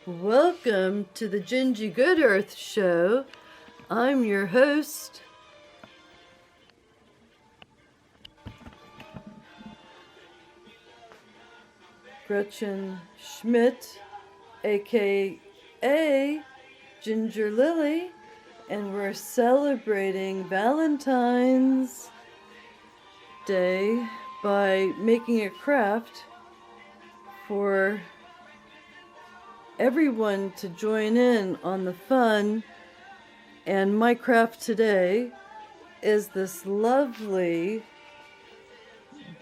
Welcome to the GinGeeGoodEarth show. I'm your host, Gretchen Schmidt, aka Ginger Lily, and we're celebrating Valentine's Day by making a craft for everyone to join in on the fun. And my craft today is this lovely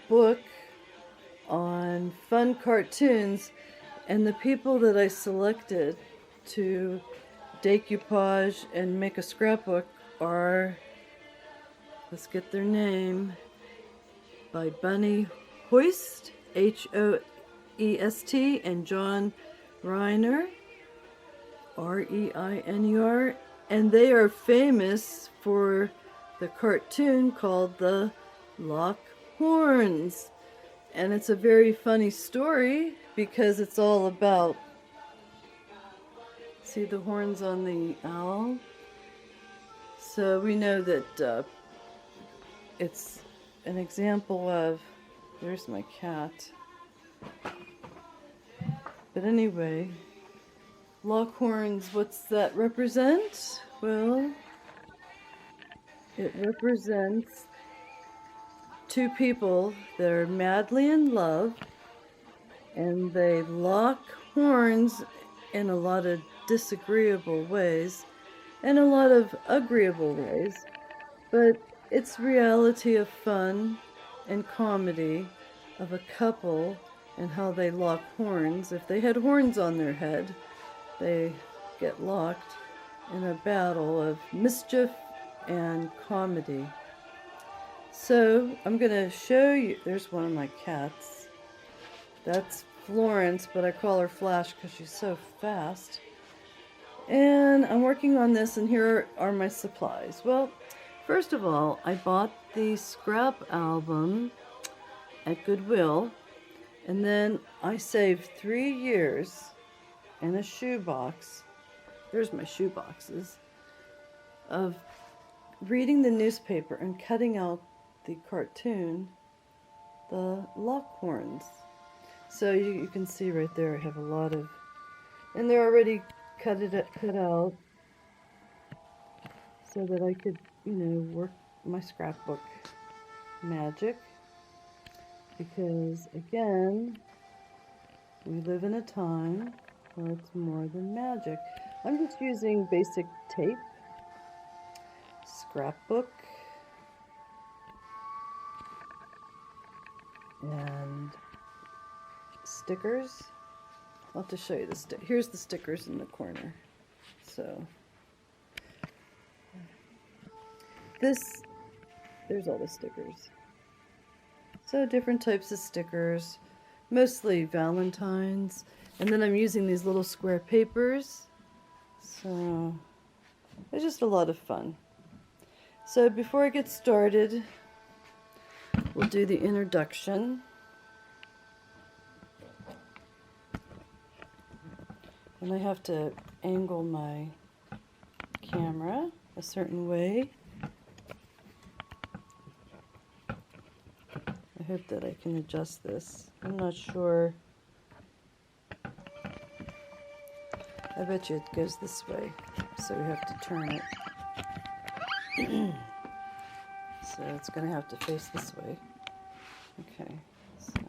book on fun cartoons, and the people that I selected to decoupage and make a scrapbook are, let's get their name, by Bunnie Hoest, Hoest, and John Reiner, Reiner, and they are famous for the cartoon called the Lockhorns. And it's a very funny story because it's all about, see the horns on the owl? So we know that it's an example of, there's my cat. But anyway, Lockhorns, what's that represent? Well, it represents two people that are madly in love, and they lock horns in a lot of disagreeable ways and a lot of agreeable ways, but it's reality of fun and comedy of a couple and how they lock horns. If they had horns on their head, they get locked in a battle of mischief and comedy. So I'm going to show you, there's one of my cats. That's Florence, but I call her Flash because she's so fast. And I'm working on this, and here are my supplies. Well, first of all, I bought the scrap album at Goodwill, and then I saved 3 years in a shoebox. There's my shoe boxes of reading the newspaper and cutting out the cartoon, the Lockhorns. So you can see right there I have a lot of, and they're already cut out so that I could, work my scrapbook magic. Because again, we live in a time where it's more than magic. I'm just using basic tape, scrapbook, and stickers. I'll have to show you the here's the stickers in the corner. So there's all the stickers. So different types of stickers, mostly Valentines, and then I'm using these little square papers. So it's just a lot of fun. So before I get started, we'll do the introduction. And I have to angle my camera a certain way. I hope that I can adjust this. I'm not sure. I bet you it goes this way, so we have to turn it. So it's going to have to face this way. Okay. So.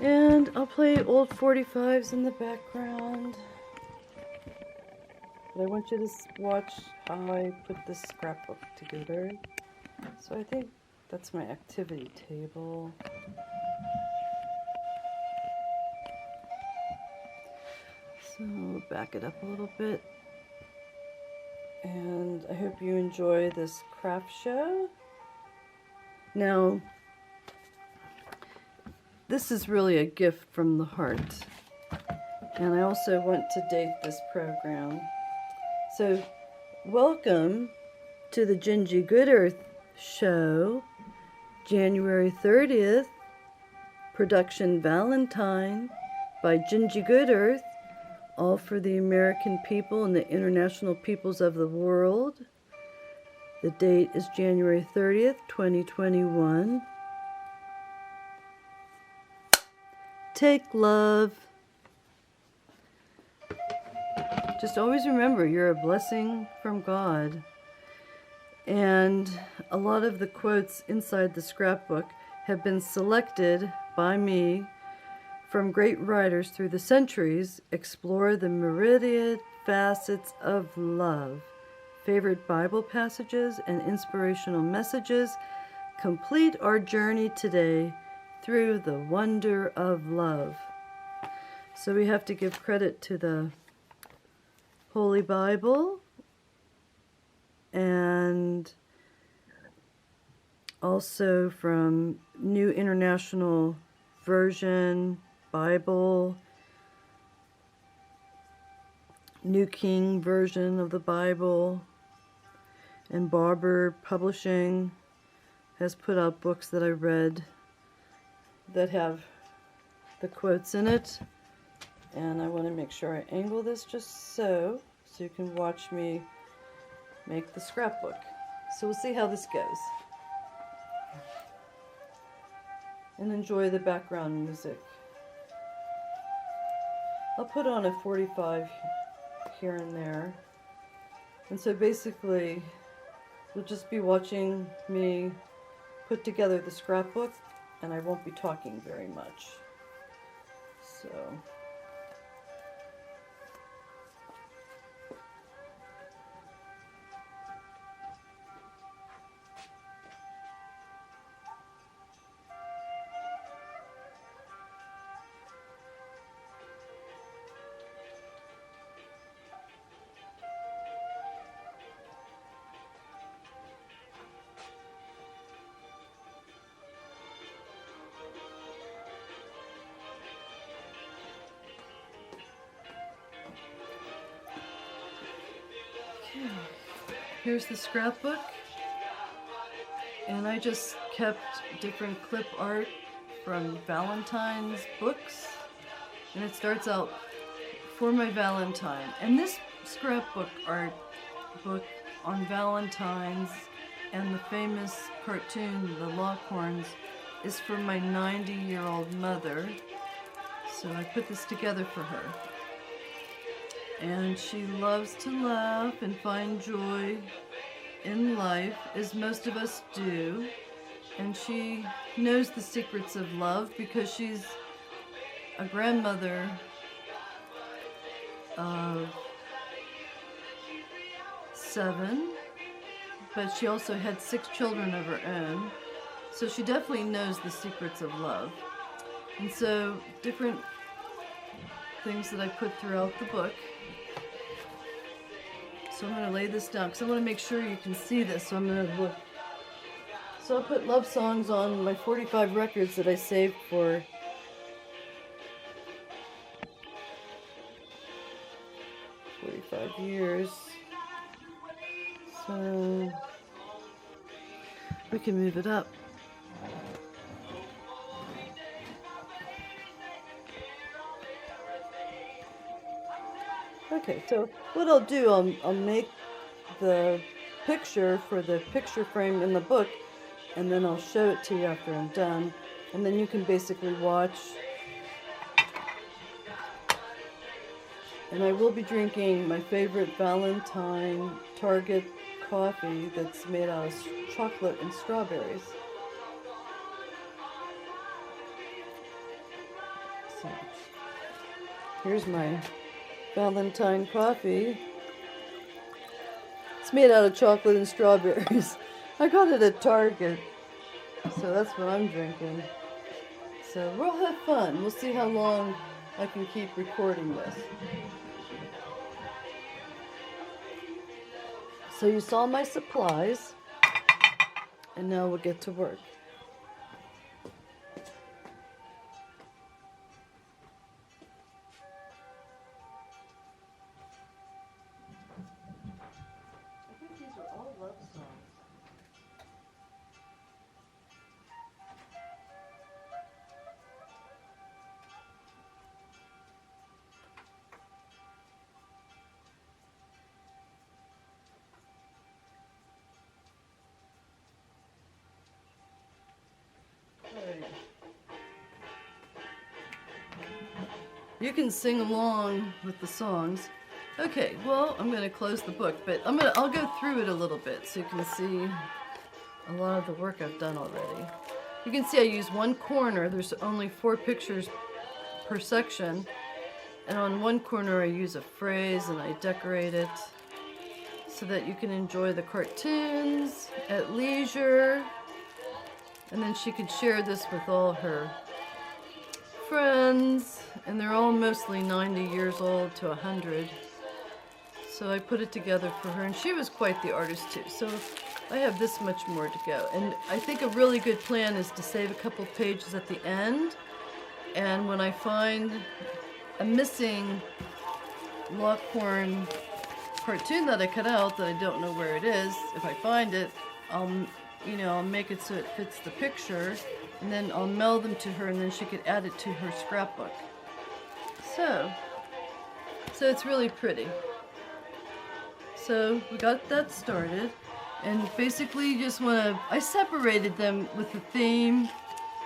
And I'll play old 45s in the background. But I want you to watch how I put this scrapbook together. So I think that's my activity table. So we'll back it up a little bit. And I hope you enjoy this craft show. Now, this is really a gift from the heart. And I also want to date this program. So, welcome to the GinGeeGoodEarth show, January 30th, Production Valentine by GinGeeGoodEarth, all for the American people and the international peoples of the world. The date is January 30th, 2021. Take love. Just always remember, you're a blessing from God. And a lot of the quotes inside the scrapbook have been selected by me from great writers through the centuries. Explore the myriad facets of love. Favorite Bible passages and inspirational messages complete our journey today through the wonder of love. So we have to give credit to the Holy Bible and also from New International Version Bible, New King Version of the Bible, and Barber Publishing has put out books that I read that have the quotes in it. And I want to make sure I angle this just so you can watch me make the scrapbook. So we'll see how this goes. And enjoy the background music. I'll put on a 45 here and there. And so basically, you'll just be watching me put together the scrapbook, and I won't be talking very much. So here's the scrapbook, and I just kept different clip art from Valentine's books, and it starts out for my Valentine. And this scrapbook art book on Valentine's and the famous cartoon, the Lockhorns, is for my 90-year-old mother. So I put this together for her. And she loves to laugh and find joy in life, as most of us do. And she knows the secrets of love because she's a grandmother of 7, but she also had 6 children of her own. So she definitely knows the secrets of love. And so different things that I put throughout the book. So I'm going to lay this down because I want to make sure you can see this. So I'm going to look. So I'll put love songs on my 45 records that I saved for 45 years. So we can move it up. Okay, so what I'll do, I'll make the picture for the picture frame in the book, and then I'll show it to you after I'm done, and then you can basically watch. And I will be drinking my favorite Valentine Target coffee that's made out of chocolate and strawberries. So here's my Valentine coffee. It's made out of chocolate and strawberries. I got it at Target, so that's what I'm drinking. So we'll have fun. We'll see how long I can keep recording this. So you saw my supplies, and now we'll get to work. Alright. You can sing along with the songs. Okay, well, I'm going to close the book, but I'll go through it a little bit so you can see a lot of the work I've done already. You can see I use one corner. There's only 4 pictures per section. And on one corner I use a phrase and I decorate it so that you can enjoy the cartoons at leisure. And then she could share this with all her friends. And they're all mostly 90 years old to 100. So I put it together for her, and she was quite the artist too. So I have this much more to go. And I think a really good plan is to save a couple pages at the end. And when I find a missing Lockhorn cartoon that I cut out that I don't know where it is, if I find it, I'll make it so it fits the picture, and then I'll mail them to her, and then she could add it to her scrapbook. So it's really pretty. So we got that started, and basically you just want to, I separated them with the theme,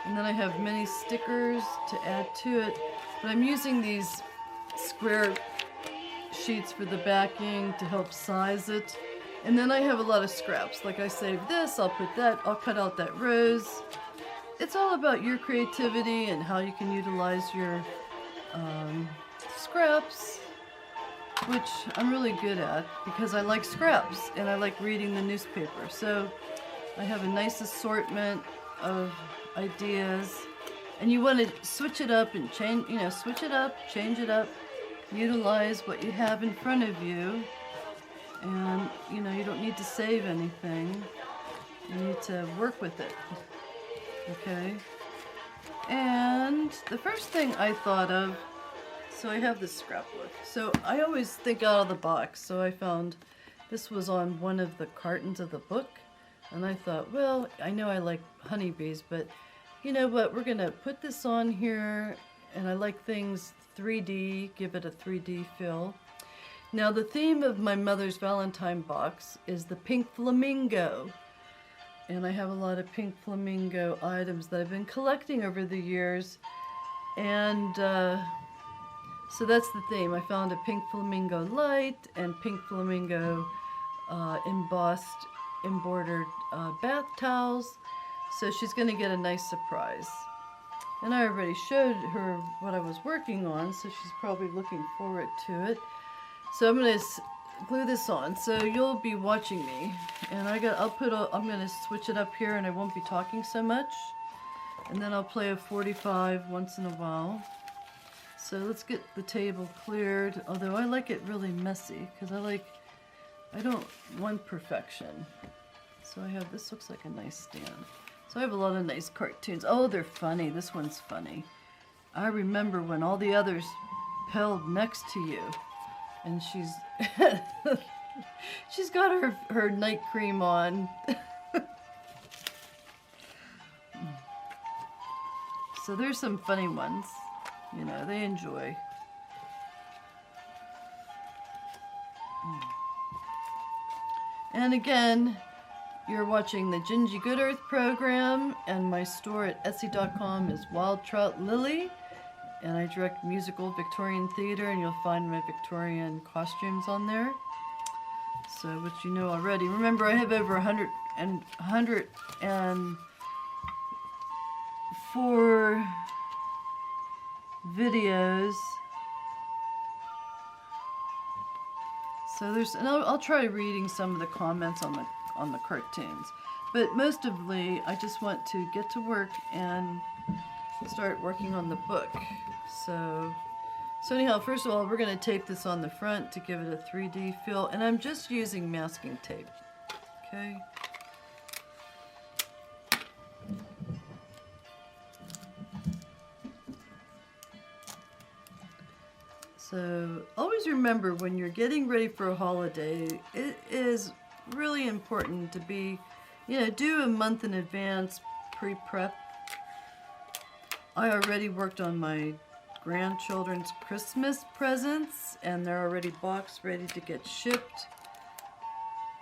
and then I have many stickers to add to it, but I'm using these square sheets for the backing to help size it. And then I have a lot of scraps, like I saved this, I'll put that, I'll cut out that rose. It's all about your creativity and how you can utilize your scraps, which I'm really good at because I like scraps and I like reading the newspaper. So I have a nice assortment of ideas, and you want to switch it up and change, switch it up, change it up, utilize what you have in front of you, and you don't need to save anything. You need to work with it. Okay? And the first thing I thought of, so I have this scrapbook. So I always think out of the box. So I found this was on one of the cartons of the book. And I thought, well, I know I like honeybees, but you know what? We're going to put this on here. And I like things 3D, give it a 3D feel. Now the theme of my mother's Valentine box is the pink flamingo. And I have a lot of pink flamingo items that I've been collecting over the years. And so that's the theme. I found a pink flamingo light and pink flamingo embossed, embroidered bath towels. So she's going to get a nice surprise. And I already showed her what I was working on, so she's probably looking forward to it. So I'm going to glue this on. So you'll be watching me, and I'm going to switch it up here, and I won't be talking so much. And then I'll play a 45 once in a while. So let's get the table cleared, although I like it really messy because I don't want perfection. So I have, this looks like a nice stand. So I have a lot of nice cartoons. Oh, they're funny. This one's funny. I remember when all the others held next to you, and she's she's got her night cream on. So there's some funny ones. They enjoy. And again, you're watching the GinGeeGoodEarth program, and my store at Etsy.com is Wild Trout Lily, and I direct musical Victorian theater, and you'll find my Victorian costumes on there. So, which you know already. Remember, I have over 104 videos. So and I'll try reading some of the comments on the cartoons, but mostly I just want to get to work and start working on the book. So anyhow, first of all, we're going to tape this on the front to give it a 3D feel, and I'm just using masking tape. Okay. So always remember, when you're getting ready for a holiday, it is really important to be, do a month in advance pre-prep. I already worked on my grandchildren's Christmas presents, and they're already boxed, ready to get shipped,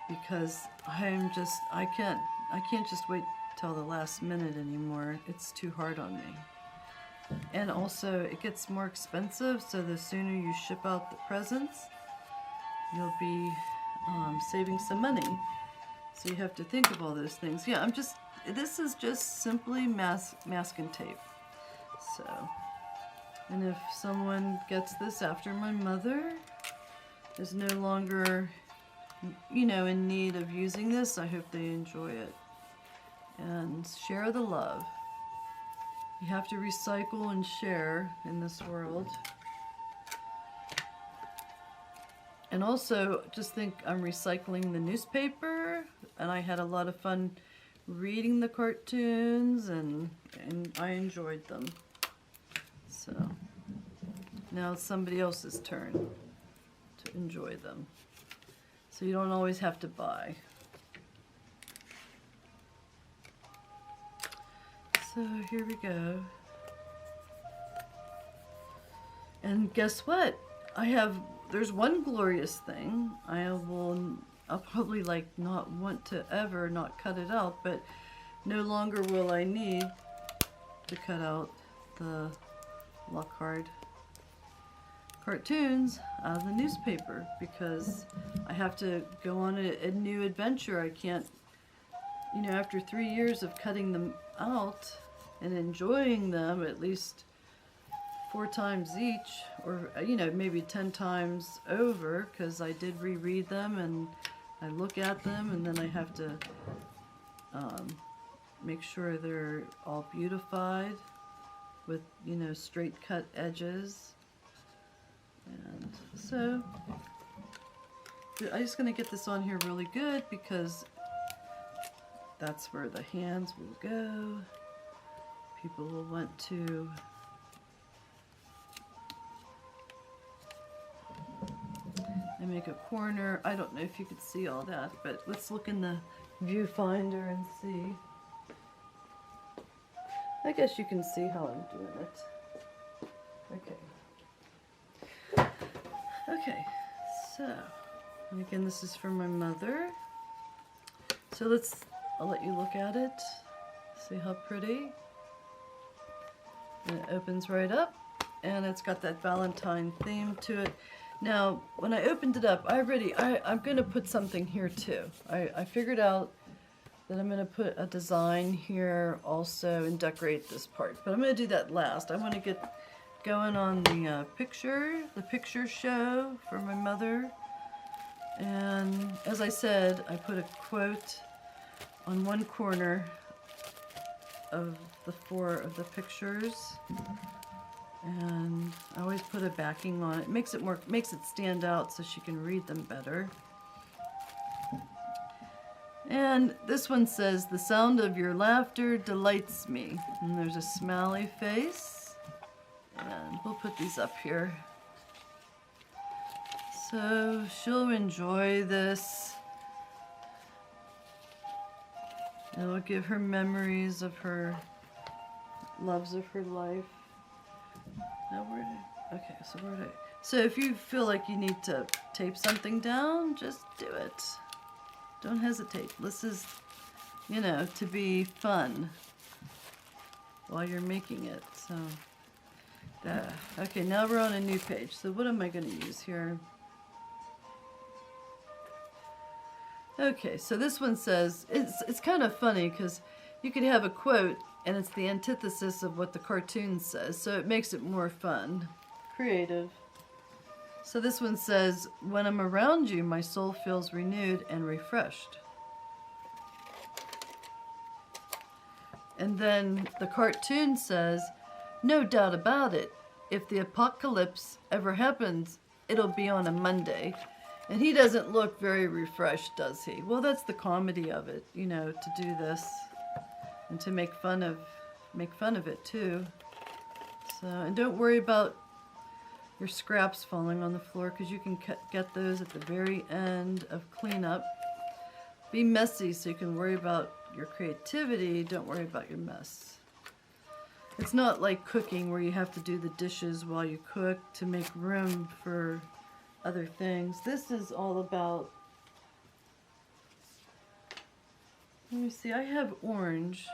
because I can't just wait till the last minute anymore. It's too hard on me. And also it gets more expensive, so the sooner you ship out the presents, you'll be saving some money. So you have to think of all those things. Yeah, this is just simply masking tape. So, and if someone gets this after my mother is no longer, you know, in need of using this, I hope they enjoy it. And share the love. You have to recycle and share in this world. And also, just think I'm recycling the newspaper, and I had a lot of fun reading the cartoons, and I enjoyed them. So, now it's somebody else's turn to enjoy them. So you don't always have to buy. So here we go. And guess what? There's one glorious thing. I'll probably like not want to ever not cut it out, but no longer will I need to cut out the Lockhorns cartoons out of the newspaper, because I have to go on a new adventure. I can't, you know, after 3 years of cutting them out and enjoying them at least 4 times each, or you know, maybe 10 times over, because I did reread them and I look at them, and then I have to make sure they're all beautified with, you know, straight cut edges. And so I'm just going to get this on here really good, because that's where the hands will go. People will want to make a corner. I don't know if you could see all that, but let's look in the viewfinder and see. I guess you can see how I'm doing it. Okay. Okay, so, and again, this is from my mother. So I'll let you look at it. See how pretty. And it opens right up, and it's got that Valentine theme to it. Now, when I opened it up, I'm going to put something here too. I figured out that I'm going to put a design here also and decorate this part. But I'm going to do that last. I want to get going on the picture show for my mother. And as I said, I put a quote on one corner of the 4 of the pictures. And I always put a backing on it. Makes it stand out so she can read them better. And this one says, "The sound of your laughter delights me." And there's a smiley face. And we'll put these up here. So she'll enjoy this. It'll give her memories of her loves of her life. Now so if you feel like you need to tape something down, just do it. Don't hesitate. This is, you know, to be fun while you're making it. So, okay, now we're on a new page. So what am I going to use here? Okay, so this one says, it's kind of funny because you could have a quote and it's the antithesis of what the cartoon says, so it makes it more fun. Creative. So this one says, "When I'm around you, my soul feels renewed and refreshed." And then the cartoon says, "No doubt about it, if the apocalypse ever happens, it'll be on a Monday." And he doesn't look very refreshed, does he? Well, that's the comedy of it, you know, to do this and to make fun of it too. So, and don't worry about your scraps falling on the floor, because you can get those at the very end of cleanup. Be messy so you can worry about your creativity. Don't worry about your mess. It's not like cooking where you have to do the dishes while you cook to make room for other things. This is all about Let me see, I have orange.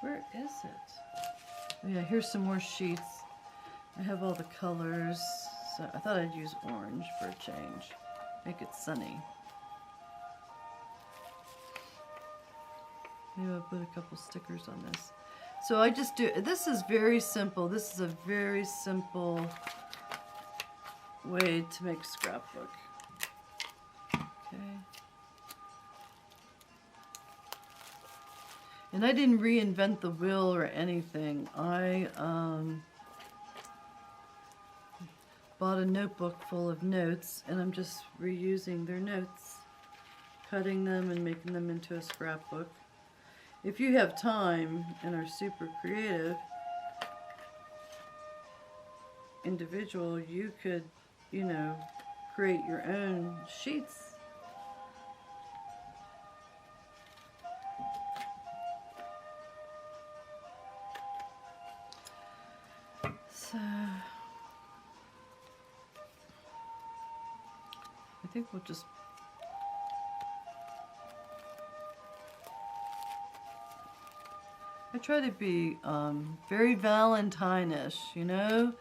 Where is it? Oh yeah, here's some more sheets. I have all the colors. So I thought I'd use orange for a change. Make it sunny. Maybe I'll put a couple stickers on this. So I just do, this is very simple. This is a very simple way to make a scrapbook. Okay. And I didn't reinvent the wheel or anything. I bought a notebook full of notes, and I'm just reusing their notes, cutting them and making them into a scrapbook. If you have time and are super creative individual, you could, you know, create your own sheets. So I think we'll just I try to be very Valentine-ish, you know.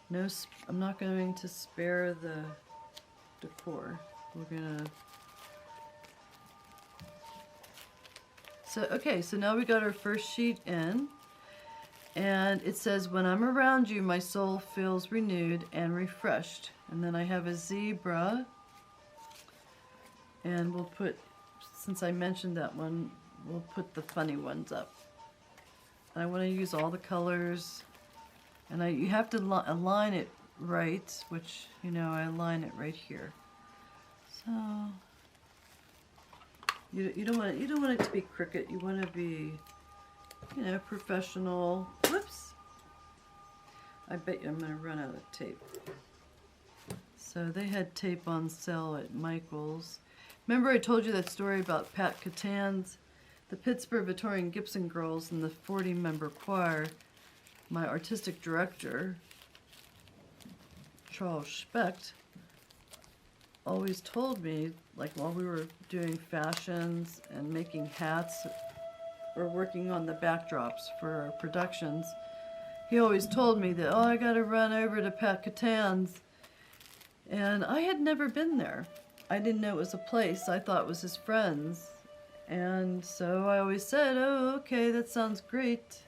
No, I'm not going to spare the decor. We're gonna. So okay, so now we got our first sheet in, and it says, "When I'm around you, my soul feels renewed and refreshed." And then I have a zebra, and we'll put, since I mentioned that one, we'll put the funny ones up. I want to use all the colors, and you have to align it right, which, you know, I align it right here. So you don't want it to be crooked. You want to be, you know, professional. Whoops! I bet you I'm going to run out of tape. So they had tape on sale at Michael's. Remember I told you that story about Pat Catan's? The Pittsburgh Victorian Gibson Girls and the 40-member choir. My artistic director, Charles Specht, always told me, like while we were doing fashions and making hats or working on the backdrops for our productions, he always told me that, oh, I gotta run over to Pat Catan's. And I had never been there. I didn't know it was a place. I thought it was his friends. And so I always said, oh, okay, that sounds great.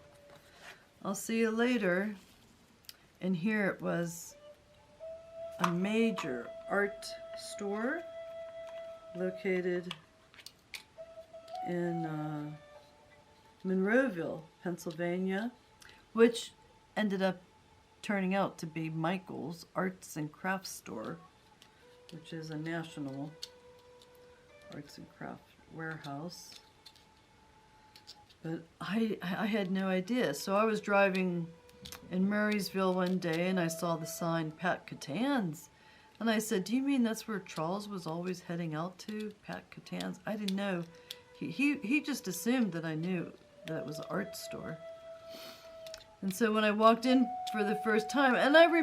I'll see you later. And here it was, a major art store located in Monroeville, Pennsylvania, which ended up turning out to be Michael's Arts and Crafts Store, which is a national arts and crafts warehouse. But I had no idea. So I was driving in Murraysville one day and I saw the sign Pat Catan's, and I said, do you mean that's where Charles was always heading out to, Pat Catan's? I didn't know. He just assumed that I knew that it was an art store. And so when I walked in for the first time, and I remember